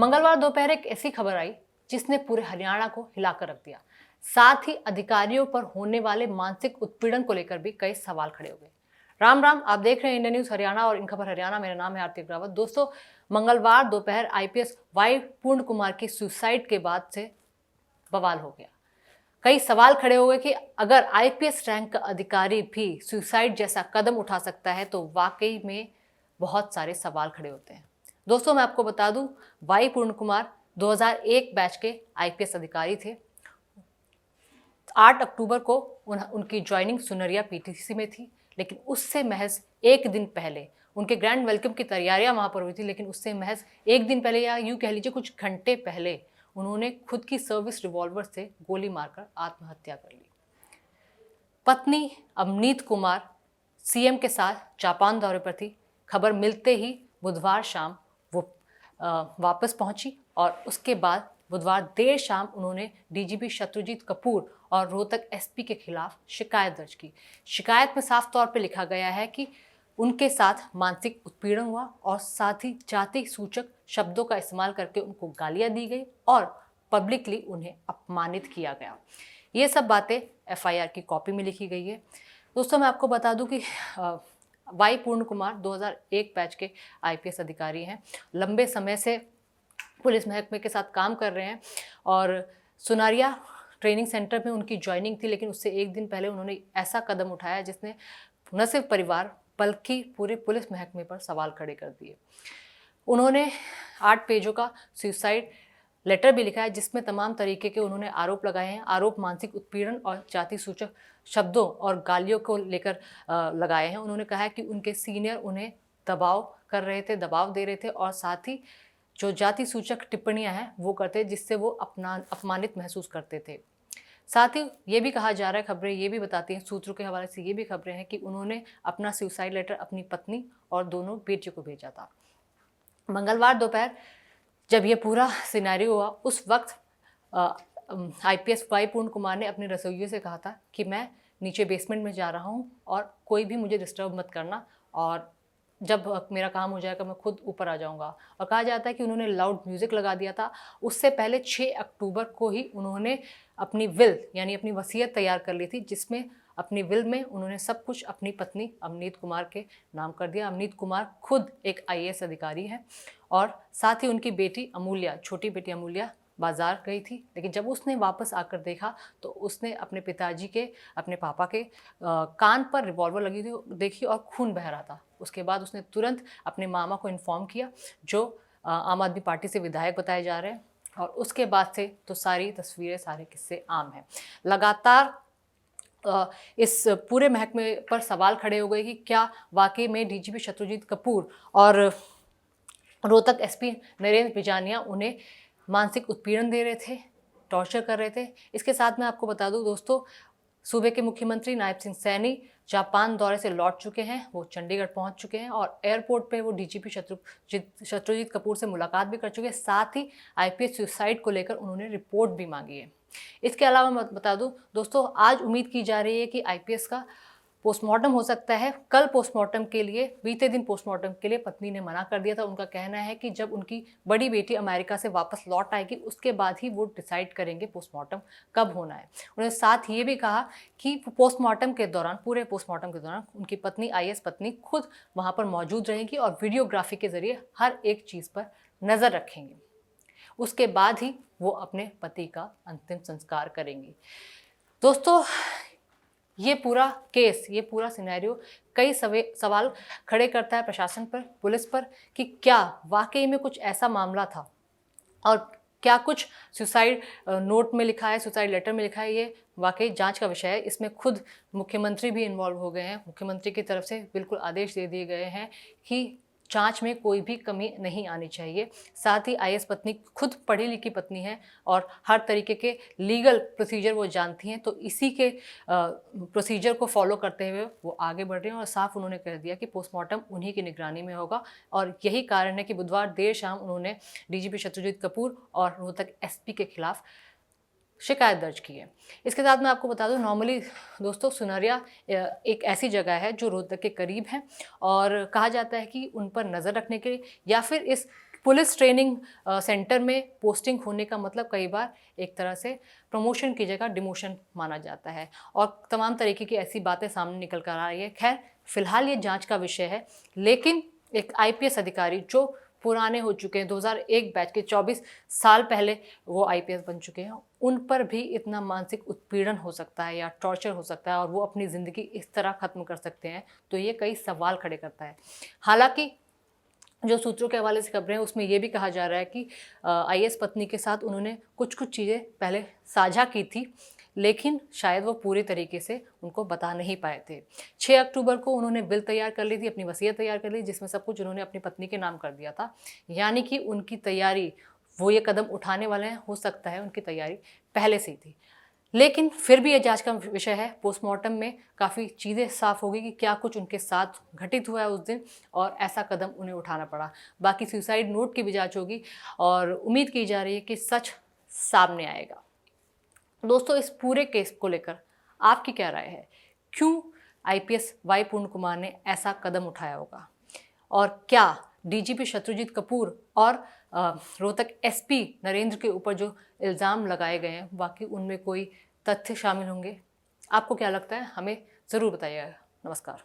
मंगलवार दोपहर एक ऐसी खबर आई जिसने पूरे हरियाणा को हिलाकर रख दिया। साथ ही अधिकारियों पर होने वाले मानसिक उत्पीड़न को लेकर भी कई सवाल खड़े हो गए। राम राम, आप देख रहे हैं इंडिया न्यूज हरियाणा और इन खबर हरियाणा। मेरा नाम है आरती अग्रवाल। दोस्तों, मंगलवार दोपहर आईपीएस वाई पूर्ण कुमार की सुसाइड के बाद से बवाल हो गया। कई सवाल खड़े हो गए कि अगर आईपीएस रैंक का अधिकारी भी सुसाइड जैसा कदम उठा सकता है तो वाकई में बहुत सारे सवाल खड़े होते हैं। दोस्तों, मैं आपको बता दूं, वाई पूर्ण कुमार 2001 बैच के आईपीएस अधिकारी थे। 8 अक्टूबर को उनकी ज्वाइनिंग सुनरिया पीटीसी में थी, लेकिन उससे महज एक दिन पहले उनके ग्रैंड वेलकम की तैयारियां वहां पर हुई थी। लेकिन उससे महज एक दिन पहले, या यूं कह लीजिए कुछ घंटे पहले, उन्होंने खुद की सर्विस रिवॉल्वर से गोली मारकर आत्महत्या कर ली। पत्नी अमनीत कुमार सीएम के साथ जापान दौरे पर थी। खबर मिलते ही बुधवार शाम वो वापस पहुंची और उसके बाद बुधवार देर शाम उन्होंने डीजीपी शत्रुजीत कपूर और रोहतक एसपी के खिलाफ शिकायत दर्ज की। शिकायत में साफ तौर पर लिखा गया है कि उनके साथ मानसिक उत्पीड़न हुआ और साथ ही जाति सूचक शब्दों का इस्तेमाल करके उनको गालियां दी गई और पब्लिकली उन्हें अपमानित किया गया। ये सब बातें एफआईआर की कॉपी में लिखी गई है। दोस्तों, मैं आपको बता दूं कि वाई पूर्ण कुमार 2001 बैच के आईपीएस अधिकारी हैं। लंबे समय से पुलिस महकमे के साथ काम कर रहे हैं और सुनारिया ट्रेनिंग सेंटर में उनकी ज्वाइनिंग थी। लेकिन उससे एक दिन पहले उन्होंने ऐसा कदम उठाया जिसने न सिर्फ परिवार बल्कि पूरे पुलिस महकमे पर सवाल खड़े कर दिए। उन्होंने 8 पेजों का सुसाइड लेटर भी लिखा है जिसमें तमाम तरीके के उन्होंने आरोप लगाए हैं। आरोप मानसिक उत्पीड़न और जाति सूचक शब्दों और गालियों को लेकर लगाए हैं। उन्होंने कहा है कि उनके सीनियर उन्हें दबाव कर रहे थे, दबाव दे रहे थे और साथ ही जो जाति सूचक टिप्पणियां हैं वो करते, जिससे वो अपमानित महसूस करते थे। साथ ही ये भी कहा जा रहा है, खबरें ये भी बताती हैं, सूत्रों के हवाले से ये भी खबरें हैं कि उन्होंने अपना सुसाइड लेटर अपनी पत्नी और दोनों बेटियों को भेजा था। मंगलवार दोपहर जब ये पूरा सिनेरियो हुआ, उस वक्त आईपीएस वाई पूर्ण कुमार ने अपने रसोइयों से कहा था कि मैं नीचे बेसमेंट में जा रहा हूँ और कोई भी मुझे डिस्टर्ब मत करना, और जब मेरा काम हो जाएगा मैं खुद ऊपर आ जाऊंगा। और कहा जाता है कि उन्होंने लाउड म्यूजिक लगा दिया था। उससे पहले 6 अक्टूबर को ही उन्होंने अपनी विल यानी अपनी वसीयत तैयार कर ली थी, जिसमें अपनी विल में उन्होंने सब कुछ अपनी पत्नी अमनीत कुमार के नाम कर दिया। अमनीत कुमार खुद एक आईएएस अधिकारी हैं और साथ ही उनकी बेटी अमूल्या, छोटी बेटी अमूल्या बाजार गई थी। लेकिन जब उसने वापस आकर देखा तो उसने अपने पिताजी के, अपने पापा के कान पर रिवॉल्वर लगी थी देखी और खून बह रहा था। उसके बाद उसने तुरंत अपने मामा को इन्फॉर्म किया, जो आम आदमी पार्टी से विधायक बताए जा रहे हैं। और उसके बाद से तो सारी तस्वीरें, सारे किस्से आम हैं। लगातार इस पूरे महकमे पर सवाल खड़े हो गए कि क्या वाकई में डीजीपी शत्रुजीत कपूर और रोहतक एसपी नरेंद्र बिजानिया उन्हें मानसिक उत्पीड़न दे रहे थे, टॉर्चर कर रहे थे। इसके साथ मैं आपको बता दूं दोस्तों, सूबे के मुख्यमंत्री नायब सिंह सैनी जापान दौरे से लौट चुके हैं। वो चंडीगढ़ पहुंच चुके हैं और एयरपोर्ट पे वो डीजीपी शत्रुजीत कपूर से मुलाकात भी कर चुके हैं। साथ ही आईपीएस सुसाइड को लेकर उन्होंने रिपोर्ट भी मांगी है। इसके अलावा मैं बता दूं दोस्तों, आज उम्मीद की जा रही है कि आईपीएस का पोस्टमार्टम हो सकता है। कल पोस्टमार्टम के लिए, बीते दिन पोस्टमार्टम के लिए पत्नी ने मना कर दिया था। उनका कहना है कि जब उनकी बड़ी बेटी अमेरिका से वापस लौट आएगी उसके बाद ही वो डिसाइड करेंगे पोस्टमार्टम कब होना है। उन्होंने साथ ये भी कहा कि पोस्टमार्टम के दौरान, पूरे पोस्टमार्टम के दौरान उनकी पत्नी, आईएएस पत्नी, खुद वहाँ पर मौजूद रहेंगी और वीडियोग्राफी के जरिए हर एक चीज़ पर नज़र रखेंगी। उसके बाद ही वो अपने पति का अंतिम संस्कार करेंगी। दोस्तों, ये पूरा केस, ये पूरा सिनेरियो कई सवाल खड़े करता है प्रशासन पर, पुलिस पर, कि क्या वाकई में कुछ ऐसा मामला था और क्या कुछ सुसाइड नोट में लिखा है, सुसाइड लेटर में लिखा है। ये वाकई जांच का विषय है। इसमें खुद मुख्यमंत्री भी इन्वॉल्व हो गए हैं। मुख्यमंत्री की तरफ से बिल्कुल आदेश दे दिए गए हैं कि जांच में कोई भी कमी नहीं आनी चाहिए। साथ ही आईएएस पत्नी खुद पढ़ी लिखी पत्नी है और हर तरीके के लीगल प्रोसीजर वो जानती हैं, तो इसी के प्रोसीजर को फॉलो करते हुए वो आगे बढ़ रहे हैं। और साफ उन्होंने कह दिया कि पोस्टमार्टम उन्हीं की निगरानी में होगा और यही कारण है कि बुधवार देर शाम उन्होंने डीजीपी शत्रुजीत कपूर और रोहतक एसपी के खिलाफ शिकायत दर्ज की है। इसके साथ मैं आपको बता दूं, नॉर्मली दोस्तों सुनरिया एक ऐसी जगह है जो रोहतक के करीब है और कहा जाता है कि उन पर नज़र रखने के लिए या फिर इस पुलिस ट्रेनिंग सेंटर में पोस्टिंग होने का मतलब कई बार एक तरह से प्रमोशन की जगह डिमोशन माना जाता है, और तमाम तरीके की ऐसी बातें सामने निकल कर आ रही है। खैर, फिलहाल ये जांच का विषय है, लेकिन एक आईपीएस अधिकारी जो पुराने हो चुके हैं, 2001 बैच के, 24 साल पहले वो आईपीएस बन चुके हैं, उन पर भी इतना मानसिक उत्पीड़न हो सकता है या टॉर्चर हो सकता है और वो अपनी ज़िंदगी इस तरह ख़त्म कर सकते हैं, तो ये कई सवाल खड़े करता है। हालांकि जो सूत्रों के हवाले से खबरें हैं उसमें ये भी कहा जा रहा है कि आईएएस पत्नी के साथ उन्होंने कुछ चीज़ें पहले साझा की थी, लेकिन शायद वो पूरी तरीके से उनको बता नहीं पाए थे। 6 अक्टूबर को उन्होंने बिल तैयार कर ली थी, अपनी वसीयत तैयार कर ली, जिसमें सब कुछ उन्होंने अपनी पत्नी के नाम कर दिया था। यानी कि उनकी तैयारी, वो ये कदम उठाने वाले हैं, हो सकता है उनकी तैयारी पहले से ही थी। लेकिन फिर भी ये जांच का विषय है। पोस्टमार्टम में काफ़ी चीज़ें साफ होगी कि क्या कुछ उनके साथ घटित हुआ है उस दिन और ऐसा कदम उन्हें उठाना पड़ा। बाकी सुसाइड नोट की भी जांच होगी और उम्मीद की जा रही है कि सच सामने आएगा। दोस्तों, इस पूरे केस को लेकर आपकी क्या राय है? क्यों आईपीएस वाई पूर्ण कुमार ने ऐसा कदम उठाया होगा? और क्या डीजीपी शत्रुजीत कपूर और रोहतक एसपी नरेंद्र के ऊपर जो इल्ज़ाम लगाए गए हैं, वाकई उनमें कोई तथ्य शामिल होंगे? आपको क्या लगता है? हमें ज़रूर बताइएगा। नमस्कार।